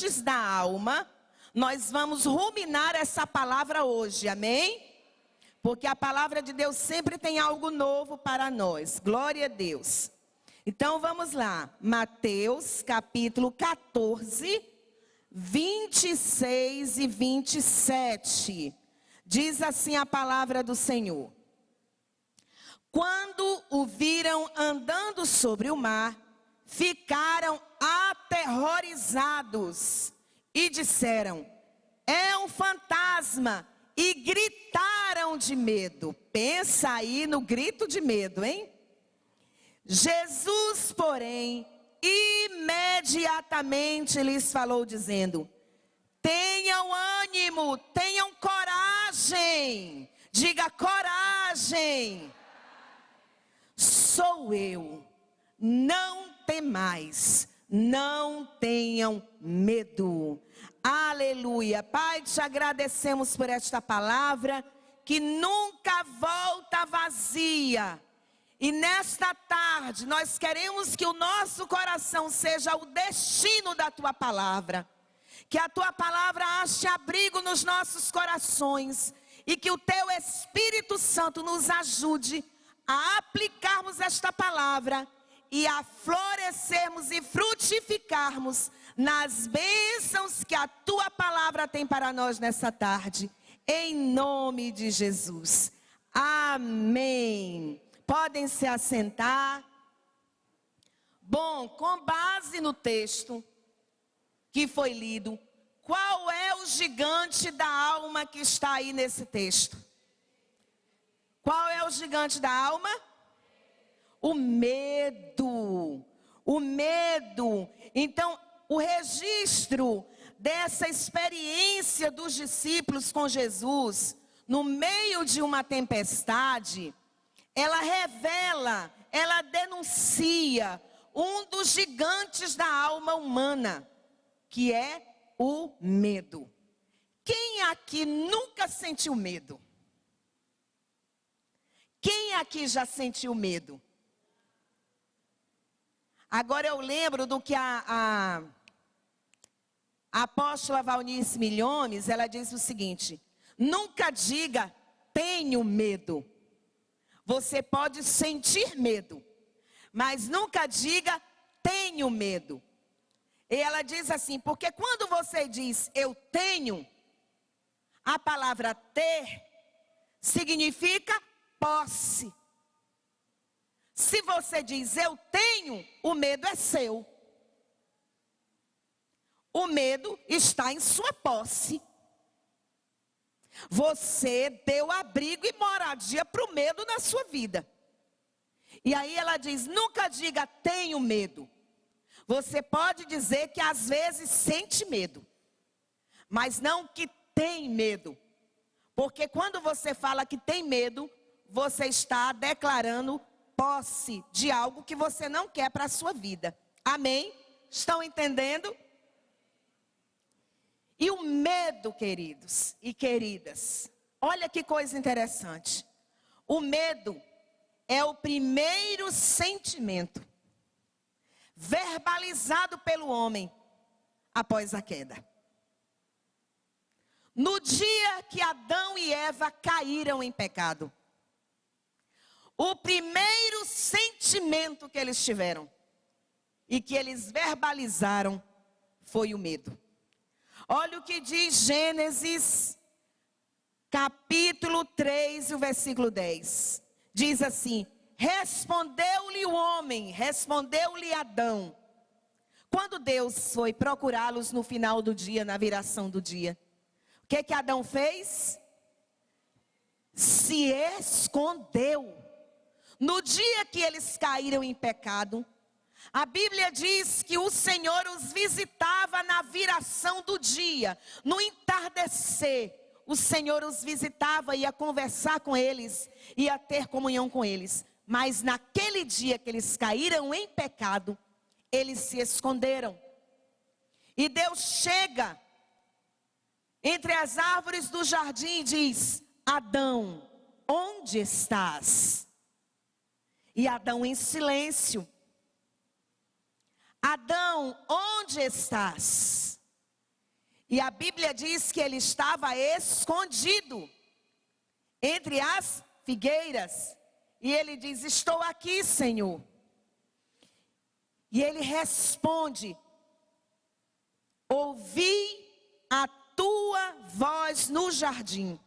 gigantes da alma. Nós vamos ruminar essa palavra hoje, amém? Porque a palavra de Deus sempre tem algo novo para nós. Glória a Deus. Então vamos lá. Mateus capítulo 14, 26 e 27. Diz assim a palavra do Senhor. Quando o viram andando sobre o mar, ficaram aterrorizados e disseram: é um fantasma, e gritaram de medo. Pensa aí no grito de medo, hein? Jesus, porém, imediatamente lhes falou dizendo: tenham ânimo, tenham coragem. Diga: coragem. Sou eu, não temais, não tenham medo. Aleluia. Pai, te agradecemos por esta palavra que nunca volta vazia. E nesta tarde nós queremos que o nosso coração seja o destino da tua palavra. Que a tua palavra ache abrigo nos nossos corações. E que o teu Espírito Santo nos ajude a aplicarmos esta palavra e a florescermos e frutificarmos nas bênçãos que a tua palavra tem para nós nessa tarde, em nome de Jesus, amém. Podem se assentar. Bom, com base no texto que foi lido, qual é o gigante da alma que está aí nesse texto? Qual é o gigante da alma? O medo. O medo. Então, o registro dessa experiência dos discípulos com Jesus, no meio de uma tempestade, ela revela, ela denuncia um dos gigantes da alma humana, que é o medo. Quem aqui nunca sentiu medo? Quem aqui já sentiu medo? Agora eu lembro do que a apóstola Valnice Milhomes, ela diz o seguinte: nunca diga tenho medo. Você pode sentir medo, mas nunca diga tenho medo. E ela diz assim, porque quando você diz eu tenho, a palavra ter significa posse. Se você diz eu tenho, o medo é seu. O medo está em sua posse. Você deu abrigo e moradia para o medo na sua vida. E aí ela diz, nunca diga tenho medo. Você pode dizer que às vezes sente medo, mas não que tem medo. Porque quando você fala que tem medo, você está declarando posse de algo que você não quer para a sua vida. Amém? Estão entendendo? E o medo, queridos e queridas, olha que coisa interessante. O medo é o primeiro sentimento verbalizado pelo homem após a queda. No dia que Adão e Eva caíram em pecado, o primeiro sentimento que eles tiveram e que eles verbalizaram foi o medo. Olha o que diz Gênesis, capítulo 3, o versículo 10. Diz assim, respondeu-lhe o homem, respondeu-lhe Adão. Quando Deus foi procurá-los no final do dia, na viração do dia, o que Adão fez? Se escondeu. No dia que eles caíram em pecado, a Bíblia diz que o Senhor os visitava na viração do dia, no entardecer. O Senhor os visitava, ia conversar com eles, ia ter comunhão com eles. Mas naquele dia que eles caíram em pecado, eles se esconderam. E Deus chega entre as árvores do jardim e diz, Adão, onde estás? E Adão em silêncio. Adão, onde estás? E a Bíblia diz que ele estava escondido entre as figueiras. E ele diz: estou aqui, Senhor. E ele responde: ouvi a tua voz no jardim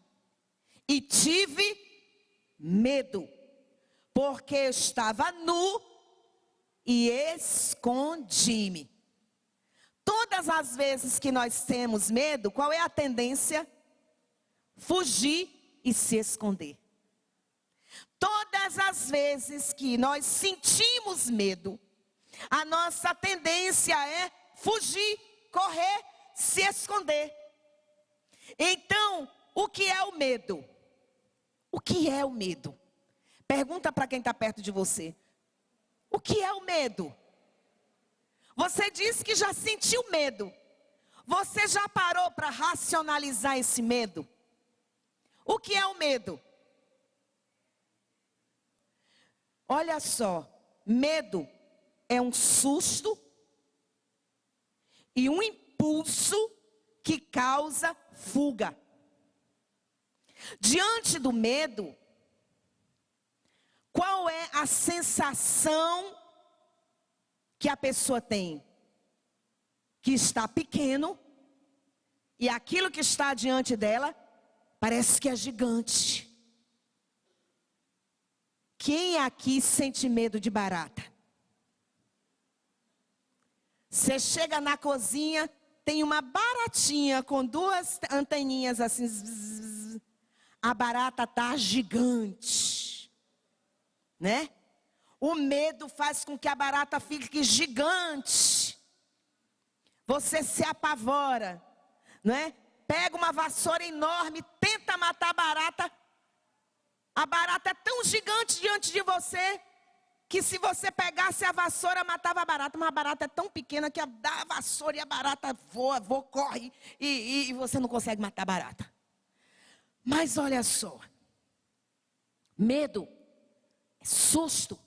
e tive medo, porque eu estava nu e escondi-me. Todas as vezes que nós temos medo, qual é a tendência? Fugir e se esconder. Todas as vezes que nós sentimos medo, a nossa tendência é fugir, correr, se esconder. Então, o que é o medo? O que é o medo? Pergunta para quem está perto de você. O que é o medo? Você disse que já sentiu medo. Você já parou para racionalizar esse medo? O que é o medo? Olha só, medo é um susto e um impulso que causa fuga. Diante do medo, qual é a sensação que a pessoa tem? Que está pequeno e aquilo que está diante dela parece que é gigante. Quem aqui sente medo de barata? Você chega na cozinha, tem uma baratinha com duas anteninhas assim. Zzz, a barata está gigante, né? O medo faz com que a barata fique gigante. Você se apavora, né? Pega uma vassoura enorme, tenta matar a barata. A barata é tão gigante diante de você, que se você pegasse a vassoura, matava a barata. Mas a barata é tão pequena que dá a vassoura e a barata voa, corre. E você não consegue matar a barata. Mas olha só. Medo, susto,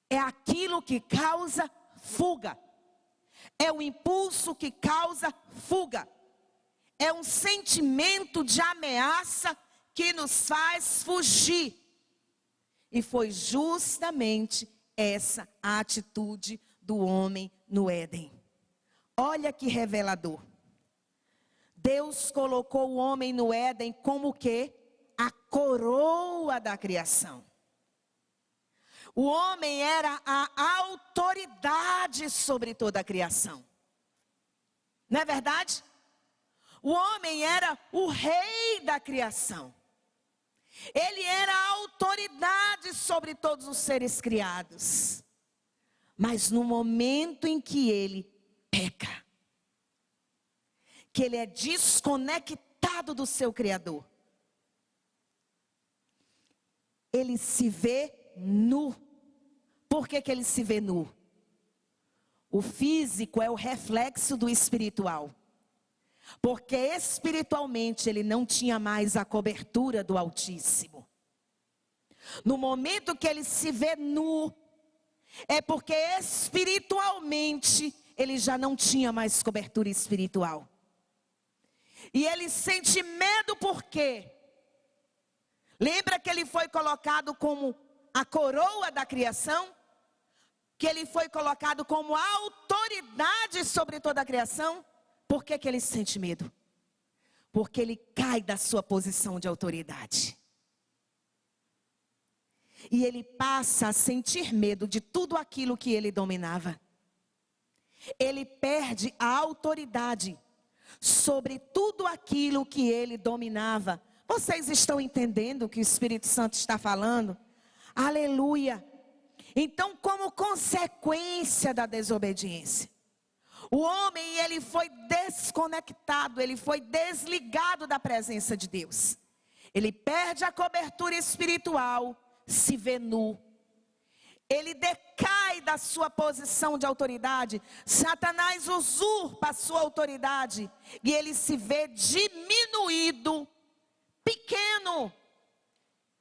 é aquilo que causa fuga. É o impulso que causa fuga. É um sentimento de ameaça que nos faz fugir. E foi justamente essa a atitude do homem no Éden. Olha que revelador. Deus colocou o homem no Éden como o quê? A coroa da criação. O homem era a autoridade sobre toda a criação. Não é verdade? O homem era o rei da criação. Ele era a autoridade sobre todos os seres criados. Mas no momento em que ele peca, que ele é desconectado do seu Criador, ele se vê nu. Por que ele se vê nu? O físico é o reflexo do espiritual. Porque espiritualmente ele não tinha mais a cobertura do Altíssimo. No momento que ele se vê nu, é porque espiritualmente ele já não tinha mais cobertura espiritual. E ele sente medo por quê? Lembra que ele foi colocado como a coroa da criação? Que ele foi colocado como a autoridade sobre toda a criação? Por que ele sente medo? Porque ele cai da sua posição de autoridade. E ele passa a sentir medo de tudo aquilo que ele dominava. Ele perde a autoridade sobre tudo aquilo que ele dominava. Vocês estão entendendo o que o Espírito Santo está falando? Aleluia! Então, como consequência da desobediência, o homem, ele foi desconectado, ele foi desligado da presença de Deus. Ele perde a cobertura espiritual, se vê nu. Ele decai da sua posição de autoridade. Satanás usurpa a sua autoridade e ele se vê diminuído, pequeno,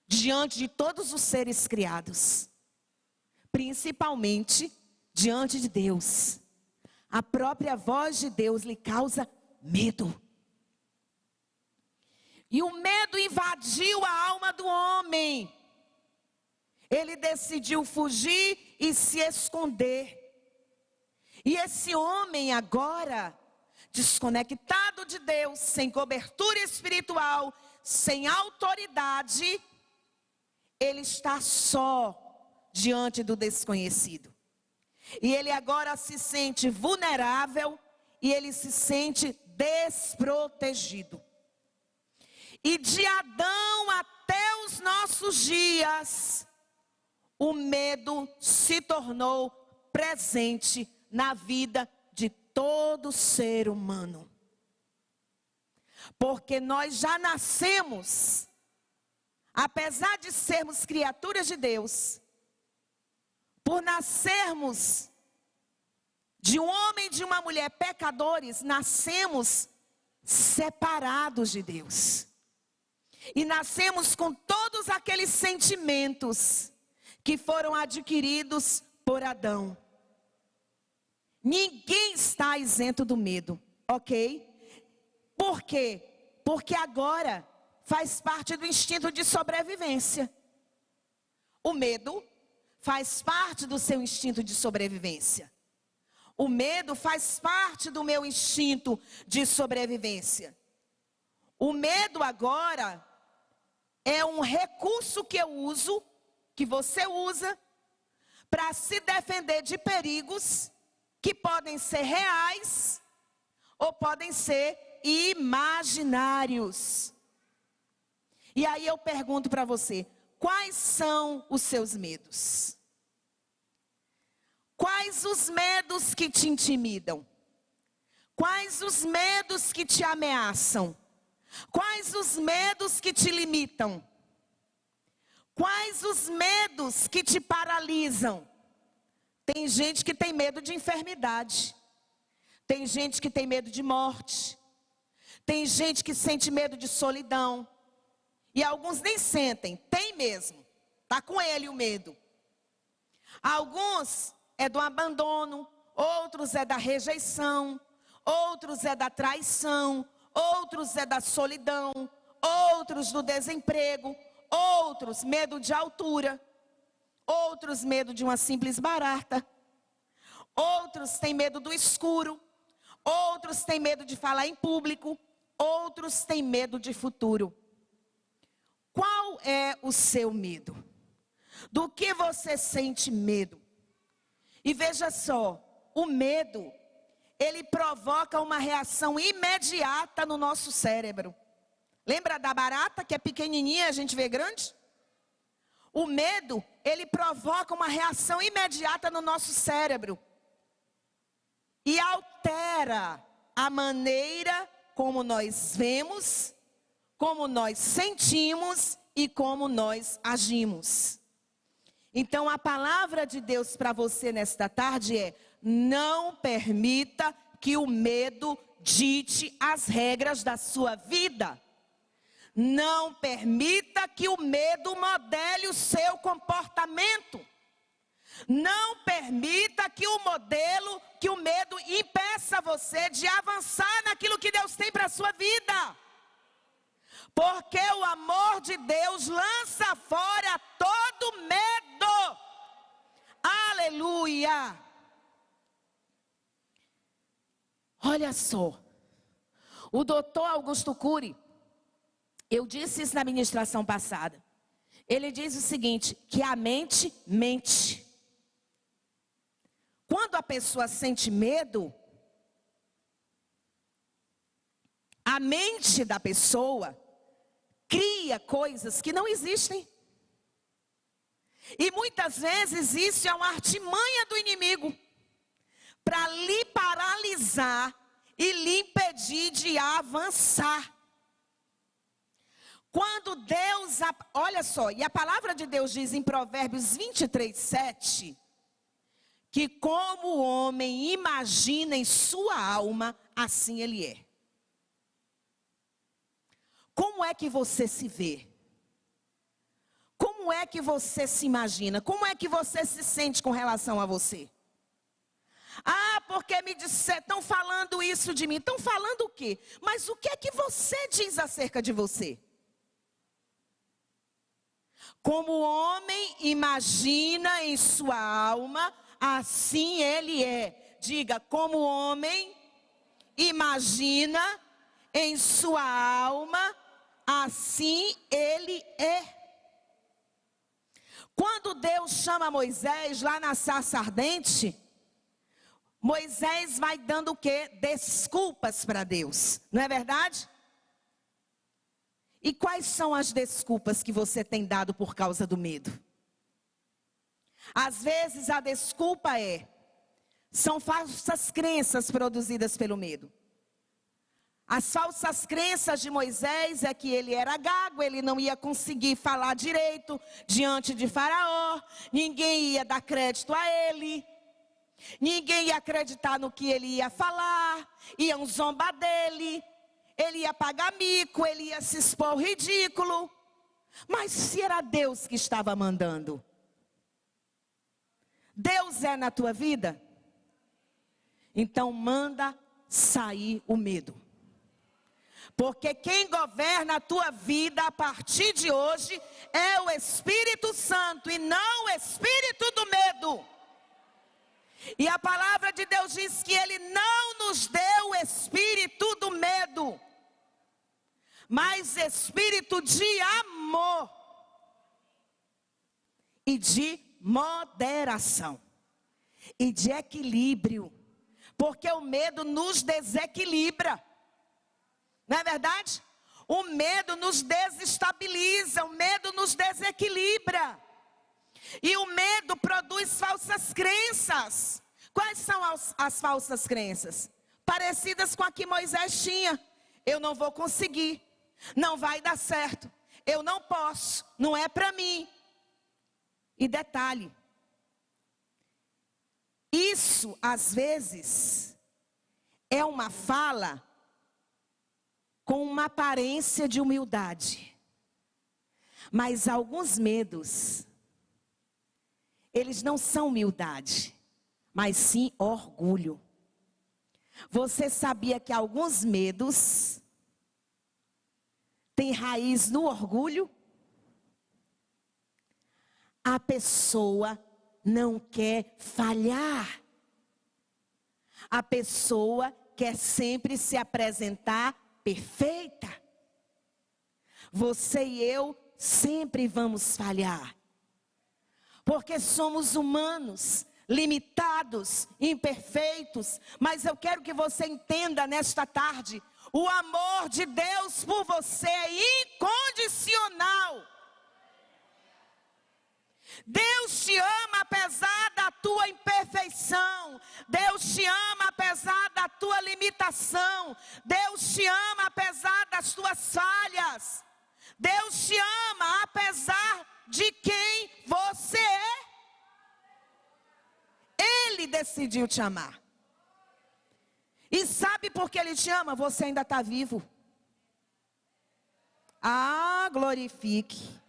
diante de todos os seres criados. Principalmente diante de Deus. A própria voz de Deus lhe causa medo. E o medo invadiu a alma do homem. Ele decidiu fugir e se esconder. E esse homem agora, desconectado de Deus, sem cobertura espiritual, sem autoridade, ele está só diante do desconhecido. E ele agora se sente vulnerável e ele se sente desprotegido. E de Adão até os nossos dias, o medo se tornou presente na vida de todo ser humano. Porque nós já nascemos, apesar de sermos criaturas de Deus, por nascermos de um homem e de uma mulher pecadores, nascemos separados de Deus. E nascemos com todos aqueles sentimentos que foram adquiridos por Adão. Ninguém está isento do medo, ok? Por quê? Porque agora faz parte do instinto de sobrevivência. O medo faz parte do seu instinto de sobrevivência. O medo faz parte do meu instinto de sobrevivência. O medo agora é um recurso que eu uso, que você usa, para se defender de perigos que podem ser reais ou podem ser imaginários. E aí eu pergunto para você, quais são os seus medos? Quais os medos que te intimidam? Quais os medos que te ameaçam? Quais os medos que te limitam? Quais os medos que te paralisam? Tem gente que tem medo de enfermidade. Tem gente que tem medo de morte. Tem gente que sente medo de solidão. E alguns nem sentem, tem mesmo. Está com ele o medo. Alguns é do abandono, outros é da rejeição, outros é da traição, outros é da solidão, outros do desemprego, outros medo de altura, outros medo de uma simples barata, outros têm medo do escuro, outros têm medo de falar em público, outros têm medo de futuro. Qual é o seu medo? Do que você sente medo? E veja só, o medo, ele provoca uma reação imediata no nosso cérebro. Lembra da barata que é pequenininha e a gente vê grande? O medo, ele provoca uma reação imediata no nosso cérebro. E altera a maneira como nós vemos, como nós sentimos e como nós agimos. Então a palavra de Deus para você nesta tarde é: não permita que o medo dite as regras da sua vida. Não permita que o medo modele o seu comportamento. Não permita que o medo impeça você de avançar naquilo que Deus tem para a sua vida. Porque o amor de Deus lança fora todo medo. Aleluia! Olha só, o doutor Augusto Cury, eu disse isso na ministração passada. Ele diz o seguinte, que a mente mente. Quando a pessoa sente medo, a mente da pessoa cria coisas que não existem. E muitas vezes isso é uma artimanha do inimigo para lhe paralisar e lhe impedir de avançar. Quando Deus, olha só, e a palavra de Deus diz em Provérbios 23:7, que como o homem imagina em sua alma, assim ele é. Como é que você se vê? Como é que você se imagina? Como é que você se sente com relação a você? Ah, porque me disseram, estão falando isso de mim. Estão falando o quê? Mas o que é que você diz acerca de você? Como o homem imagina em sua alma, assim ele é. Diga, como o homem imagina em sua alma, assim ele é. Quando Deus chama Moisés lá na sarça ardente, Moisés vai dando o quê? Desculpas para Deus, não é verdade? E quais são as desculpas que você tem dado por causa do medo? Às vezes a desculpa são falsas crenças produzidas pelo medo. As falsas crenças de Moisés é que ele era gago, ele não ia conseguir falar direito diante de Faraó, ninguém ia dar crédito a ele, ninguém ia acreditar no que ele ia falar, iam zombar dele, ele ia pagar mico, ele ia se expor ao ridículo. Mas se era Deus que estava mandando, Deus é na tua vida, então manda sair o medo. Porque quem governa a tua vida a partir de hoje é o Espírito Santo e não o espírito do medo. E a palavra de Deus diz que Ele não nos deu o espírito do medo, mas espírito de amor e de moderação e de equilíbrio. Porque o medo nos desequilibra. Não é verdade? O medo nos desestabiliza, o medo nos desequilibra. E o medo produz falsas crenças. Quais são as falsas crenças? Parecidas com a que Moisés tinha. Eu não vou conseguir, não vai dar certo, eu não posso, não é para mim. E detalhe, isso às vezes é uma fala com uma aparência de humildade. Mas alguns medos, eles não são humildade, mas sim orgulho. Você sabia que alguns medos têm raiz no orgulho? A pessoa não quer falhar. A pessoa quer sempre se apresentar perfeita. Você e eu sempre vamos falhar. Porque somos humanos, limitados, imperfeitos. Mas eu quero que você entenda nesta tarde, o amor de Deus por você é incondicional. Deus te ama apesar da tua imperfeição. Deus te ama apesar da tua limitação. Deus te ama apesar das tuas falhas. Deus te ama apesar de quem você é. Ele decidiu te amar. E sabe por que Ele te ama? Você ainda está vivo. Ah, glorifique.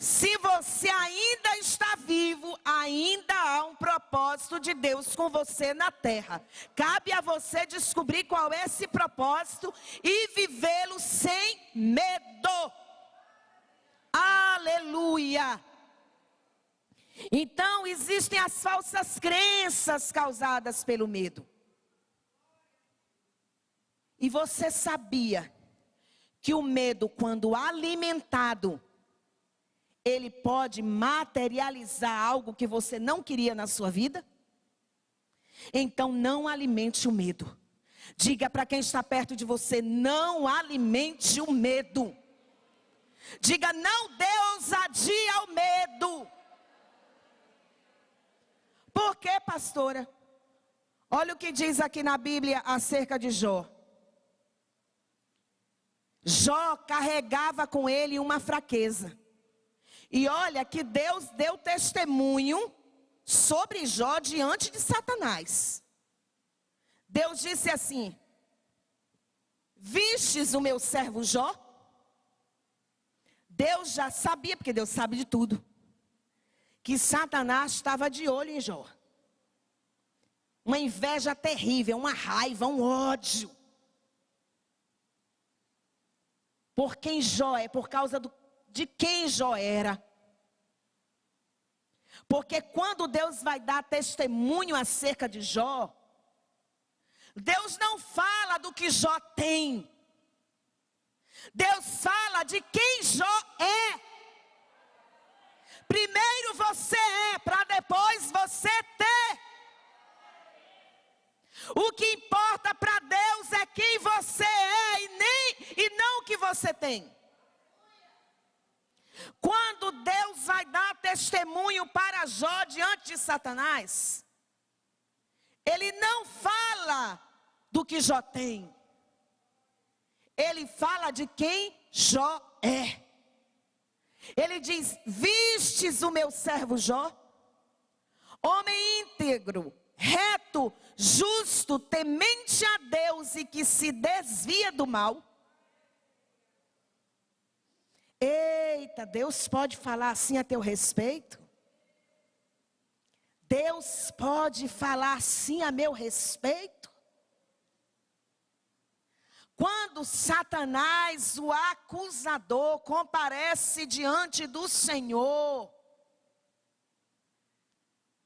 Se você ainda está vivo, ainda há um propósito de Deus com você na terra. Cabe a você descobrir qual é esse propósito e vivê-lo sem medo. Aleluia! Então, existem as falsas crenças causadas pelo medo. E você sabia que o medo, quando alimentado, ele pode materializar algo que você não queria na sua vida? Então não alimente o medo. Diga para quem está perto de você, não alimente o medo. Diga, não dê ousadia ao medo. Por quê, pastora? Olha o que diz aqui na Bíblia acerca de Jó. Jó carregava com ele uma fraqueza. E olha que Deus deu testemunho sobre Jó diante de Satanás. Deus disse assim: vistes o meu servo Jó? Deus já sabia, porque Deus sabe de tudo, que Satanás estava de olho em Jó. uma inveja terrível, uma raiva, um ódio. Por quem Jó é, por causa de quem Jó era. Porque quando Deus vai dar testemunho acerca de Jó, Deus não fala do que Jó tem. Deus fala de quem Jó é. Primeiro você é, para depois você ter. O que importa para Deus é quem você é e não o que você tem. Quando Deus vai dar testemunho para Jó diante de Satanás, Ele não fala do que Jó tem. Ele fala de quem Jó é. Ele diz: vistes o meu servo Jó, homem íntegro, reto, justo, temente a Deus e que se desvia do mal. Eita, Deus pode falar assim a teu respeito? Deus pode falar assim a meu respeito? Quando Satanás, o acusador, comparece diante do Senhor,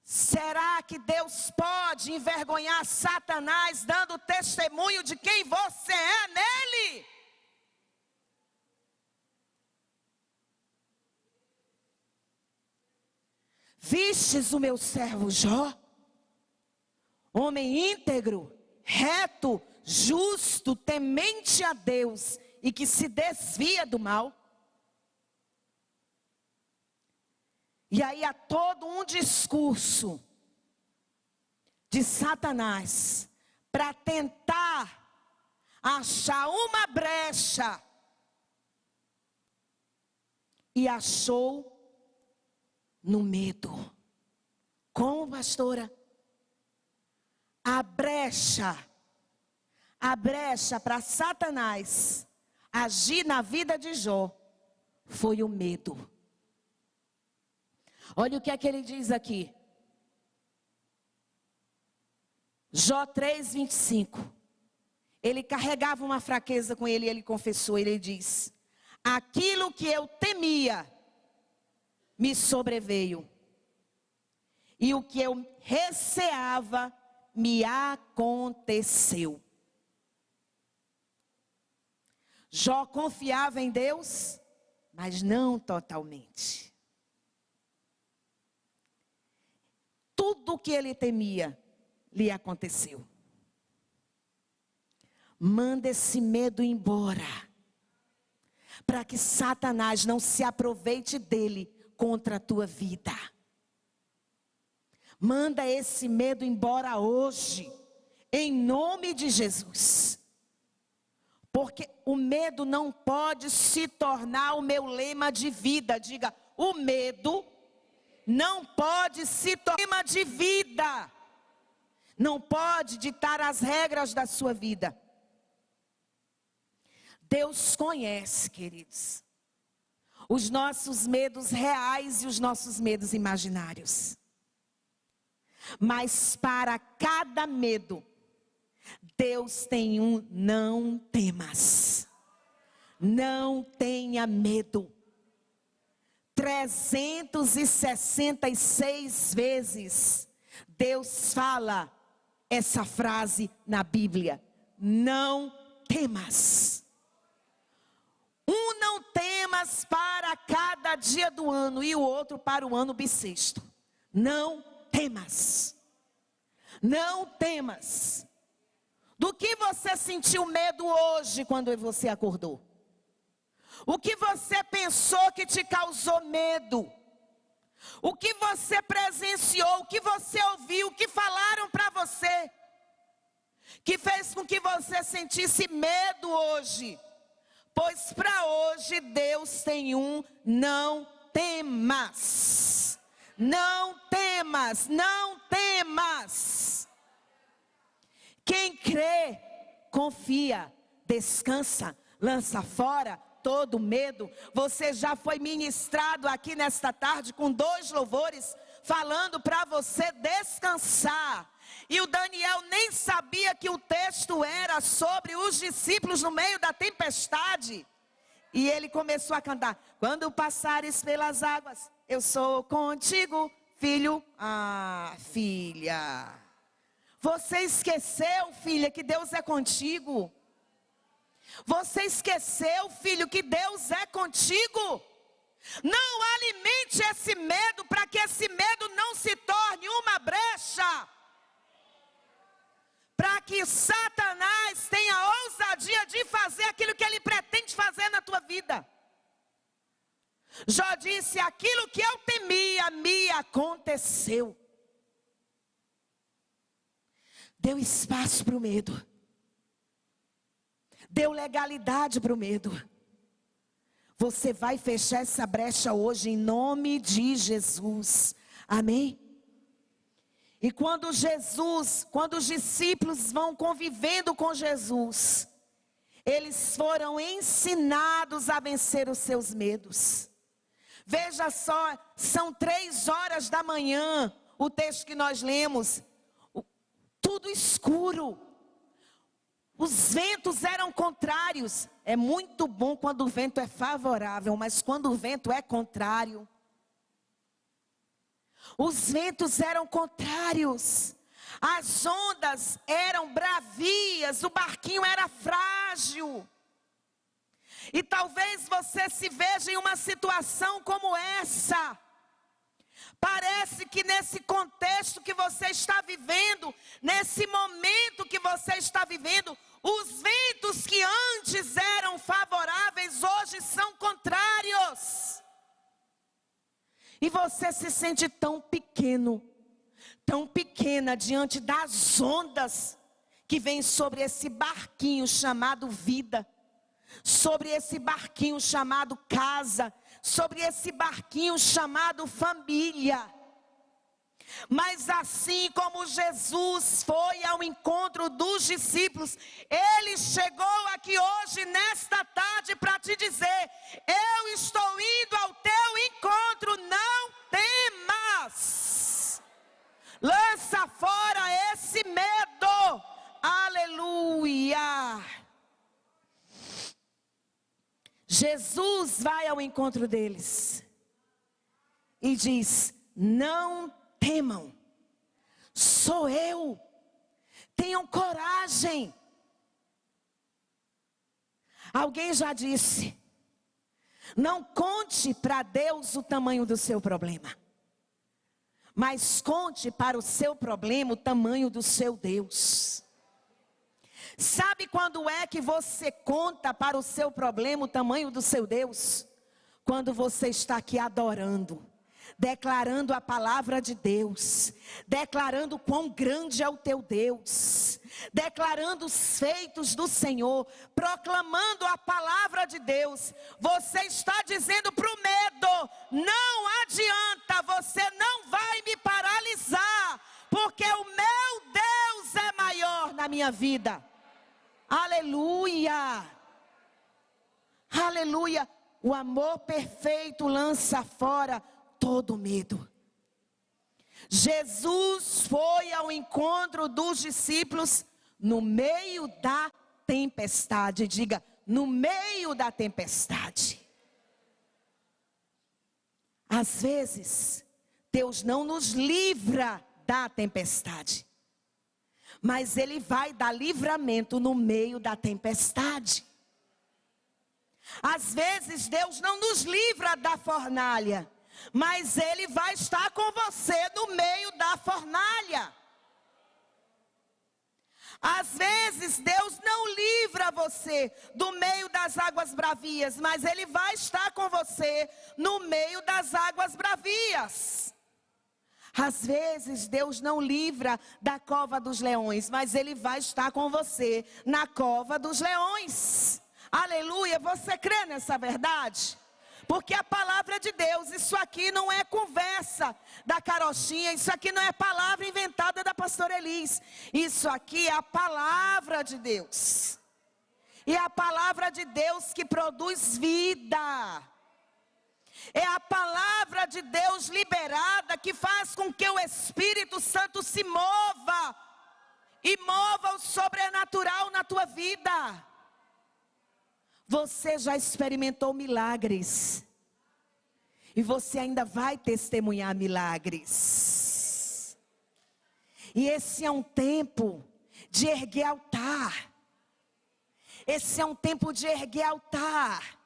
será que Deus pode envergonhar Satanás dando testemunho de quem você é nele? Vistes o meu servo Jó, homem íntegro, reto, justo, temente a Deus e que se desvia do mal. E aí há todo um discurso de Satanás para tentar achar uma brecha. E achou no medo. Como, pastora? A brecha para Satanás agir na vida de Jó foi o medo. Olha o que é que ele diz aqui. Jó 3:25. Ele carregava uma fraqueza com ele e ele confessou. Ele diz: aquilo que eu temia me sobreveio, e o que eu receava me aconteceu. Jó confiava em Deus, mas não totalmente. Tudo o que ele temia lhe aconteceu. Manda esse medo embora, para que Satanás não se aproveite dele contra a tua vida. Manda esse medo embora hoje, em nome de Jesus. Porque o medo não pode se tornar o meu lema de vida. Diga: o medo não pode se tornar lema de vida. Não pode ditar as regras da sua vida. Deus conhece, queridos, os nossos medos reais e os nossos medos imaginários. Mas para cada medo, Deus tem um não temas. Não tenha medo. 366 vezes Deus fala essa frase na Bíblia: não temas. Não temas para cada dia do ano e o outro para o ano bissexto. Não temas. Não temas. Do que você sentiu medo hoje quando você acordou? O que você pensou que te causou medo? O que você presenciou? O que você ouviu? O que falaram para você? Que fez com que você sentisse medo hoje? Pois para hoje Deus tem um não temas. Não temas, não temas. Quem crê, confia, descansa, lança fora todo medo. Você já foi ministrado aqui nesta tarde com 2 louvores falando para você descansar. E o Daniel nem sabia que o texto era sobre os discípulos no meio da tempestade. E ele começou a cantar: quando passares pelas águas, eu sou contigo, filho. Ah, filha, você esqueceu, filha, que Deus é contigo? Você esqueceu, filho, que Deus é contigo? Não alimente esse medo, para que esse medo não se torne uma brecha, para que Satanás tenha a ousadia de fazer aquilo que ele pretende fazer na tua vida. Jó disse: aquilo que eu temia me aconteceu. Deu espaço para o medo, deu legalidade para o medo. Você vai fechar essa brecha hoje em nome de Jesus. Amém? E quando os discípulos vão convivendo com Jesus, eles foram ensinados a vencer os seus medos. Veja só, são 3 horas da manhã, o texto que nós lemos, tudo escuro. Os ventos eram contrários. É muito bom quando o vento é favorável, mas quando o vento é contrário. Os ventos eram contrários. As ondas eram bravias, o barquinho era frágil. E talvez você se veja em uma situação como essa. Parece que nesse contexto que você está vivendo, nesse momento que você está vivendo, os ventos que antes eram favoráveis, hoje são contrários. E você se sente tão pequeno, tão pequena diante das ondas que vêm sobre esse barquinho chamado vida, sobre esse barquinho chamado casa, sobre esse barquinho chamado família. Mas assim como Jesus foi ao encontro dos discípulos, Ele chegou aqui hoje, nesta tarde, para te dizer: eu estou indo ao teu encontro, não temas. Lança fora esse medo. Aleluia. Jesus vai ao encontro deles e diz: não temam, sou eu, tenham coragem. Alguém já disse: não conte para Deus o tamanho do seu problema, mas conte para o seu problema o tamanho do seu Deus. Sabe quando é que você conta para o seu problema o tamanho do seu Deus? Quando você está aqui adorando, declarando a palavra de Deus, declarando quão grande é o teu Deus, declarando os feitos do Senhor, proclamando a palavra de Deus. Você está dizendo para o medo: não adianta, você não vai me paralisar, porque o meu Deus é maior na minha vida. Aleluia, aleluia. O amor perfeito lança fora todo medo. Jesus foi ao encontro dos discípulos no meio da tempestade. Diga: no meio da tempestade. Às vezes, Deus não nos livra da tempestade, mas Ele vai dar livramento no meio da tempestade. Às vezes Deus não nos livra da fornalha, mas Ele vai estar com você no meio da fornalha. Às vezes Deus não livra você do meio das águas bravias, mas Ele vai estar com você no meio das águas bravias. Às vezes Deus não livra da cova dos leões, mas Ele vai estar com você na cova dos leões. Aleluia, você crê nessa verdade? Porque a palavra de Deus, isso aqui não é conversa da carochinha, isso aqui não é palavra inventada da pastora Elis. Isso aqui é a palavra de Deus. E a palavra de Deus que produz vida. É a palavra de Deus liberada que faz com que o Espírito Santo se mova e mova o sobrenatural na tua vida. Você já experimentou milagres e você ainda vai testemunhar milagres. E esse é um tempo de erguer altar. Esse é um tempo de erguer altar.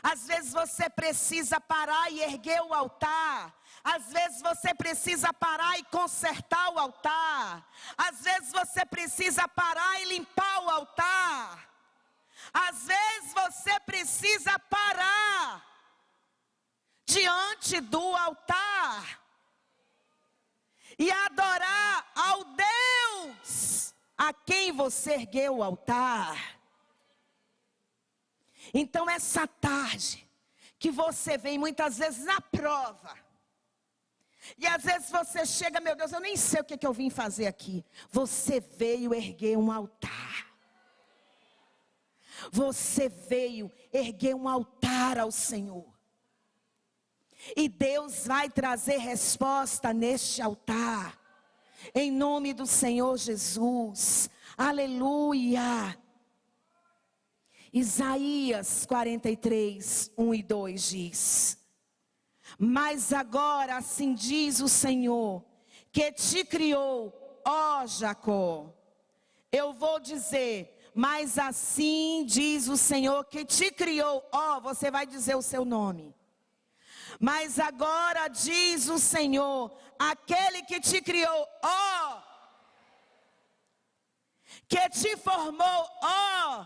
Às vezes você precisa parar e erguer o altar. Às vezes você precisa parar e consertar o altar. Às vezes você precisa parar e limpar o altar. Às vezes você precisa parar diante do altar e adorar ao Deus a quem você ergueu o altar. Então essa tarde que você vem muitas vezes na prova, e às vezes você chega, meu Deus, eu nem sei o que eu vim fazer aqui. Você veio erguer um altar. Você veio erguer um altar ao Senhor. E Deus vai trazer resposta neste altar. Em nome do Senhor Jesus. Aleluia. Isaías 43, 1 e 2 diz: mas agora assim diz o Senhor, que te criou, ó Jacó. Eu vou dizer, mas assim diz o Senhor que te criou, ó, você vai dizer o seu nome. Mas agora diz o Senhor, aquele que te criou, ó, que te formou, ó,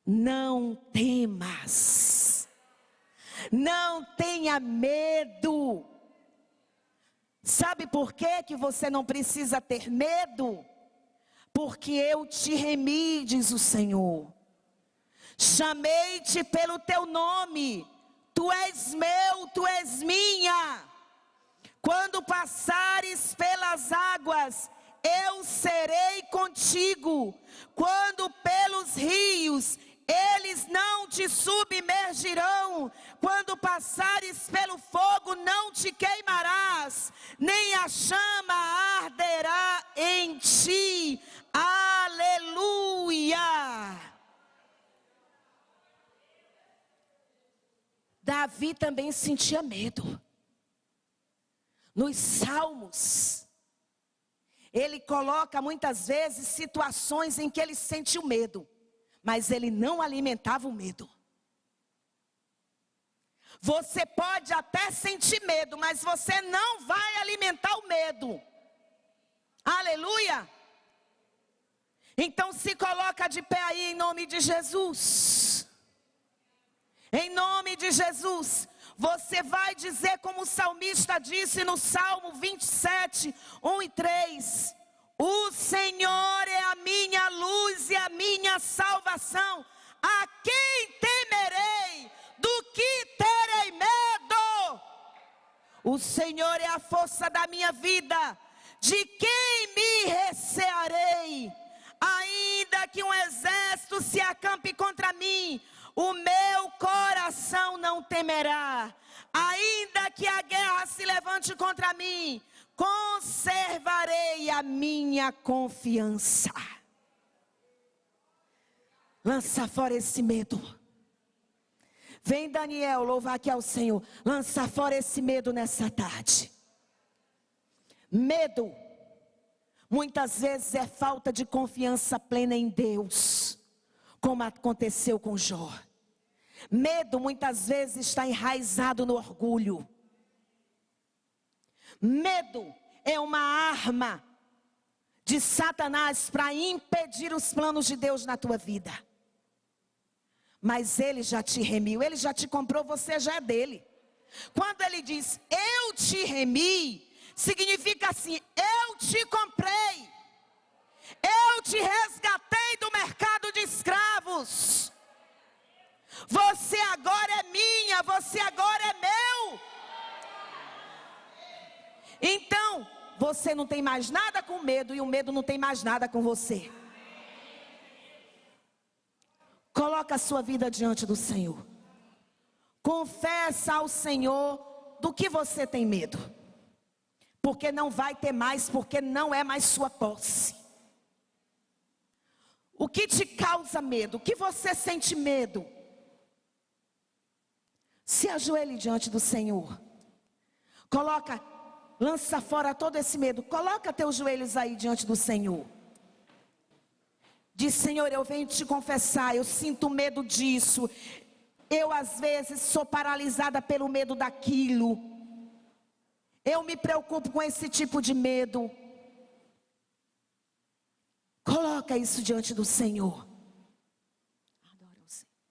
não temas, não tenha medo. Sabe por que você não precisa ter medo? Porque eu te remi, diz o Senhor. Chamei-te pelo teu nome. Tu és meu, tu és minha. Quando passares pelas águas, eu serei contigo. Quando pelos rios, eles não te submergirão. Quando passares pelo fogo, não te queimarás, nem a chama arderá em ti. Aleluia. Davi também sentia medo. Nos Salmos, ele coloca muitas vezes situações em que ele sentiu medo, mas ele não alimentava o medo. Você pode até sentir medo, mas você não vai alimentar o medo. Aleluia. Então se coloca de pé aí em nome de Jesus. Em nome de Jesus. Você vai dizer como o salmista disse no Salmo 27, 1 e 3. O Senhor é a minha luz e a minha salvação. A quem temerei? Do que terei medo? O Senhor é a força da minha vida. De quem me recearei? Ainda que um exército se acampe contra mim, o meu coração não temerá. Ainda que a guerra se levante contra mim, conservarei a minha confiança. Lança fora esse medo. Vem, Daniel, louvar aqui ao Senhor. Lança fora esse medo nessa tarde. Medo, muitas vezes é falta de confiança plena em Deus, como aconteceu com Jó. Medo muitas vezes está enraizado no orgulho. Medo é uma arma de Satanás para impedir os planos de Deus na tua vida. Mas ele já te remiu, ele já te comprou, você já é dele. Quando ele diz, eu te remi, significa assim, eu te comprei. Eu te resgatei do mercado de escravos. Você agora é minha, você agora é meu. Então, você não tem mais nada com medo e o medo não tem mais nada com você. Coloca a sua vida diante do Senhor. Confessa ao Senhor do que você tem medo. Porque não vai ter mais, porque não é mais sua posse. O que te causa medo? O que você sente medo? Se ajoelhe diante do Senhor. Lança fora todo esse medo. Coloca teus joelhos aí diante do Senhor. Diz: Senhor, eu venho te confessar, eu sinto medo disso. Eu às vezes sou paralisada pelo medo daquilo. Eu me preocupo com esse tipo de medo. Coloca isso diante do Senhor.